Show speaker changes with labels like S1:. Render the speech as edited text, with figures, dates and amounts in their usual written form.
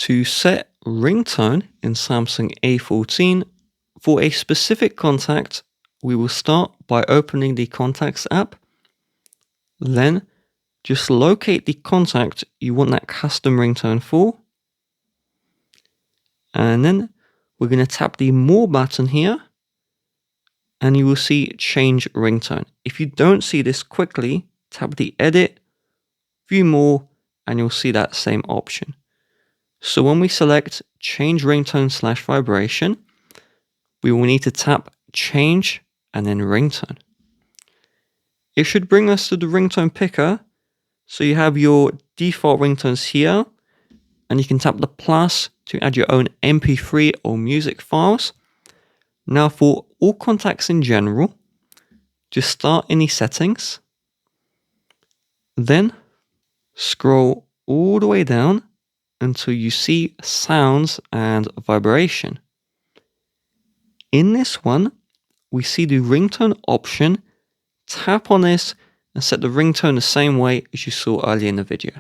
S1: To set ringtone in Samsung A14 for a specific contact, we will start by opening the Contacts app. Then just locate the contact you want that custom ringtone for. And then we're going to tap the More button here. And you will see Change Ringtone. If you don't see this quickly, tap the Edit, View More, and you'll see that same option. So when we select Change Ringtone / Vibration, we will need to tap Change and then Ringtone. It should bring us to the ringtone picker. So you have your default ringtones here, and you can tap the plus to add your own MP3 or music files. Now for all contacts in general, just start in the settings, then scroll all the way down until you see sounds and vibration. In this one, we see the ringtone option. Tap on this and set the ringtone the same way as you saw earlier in the video.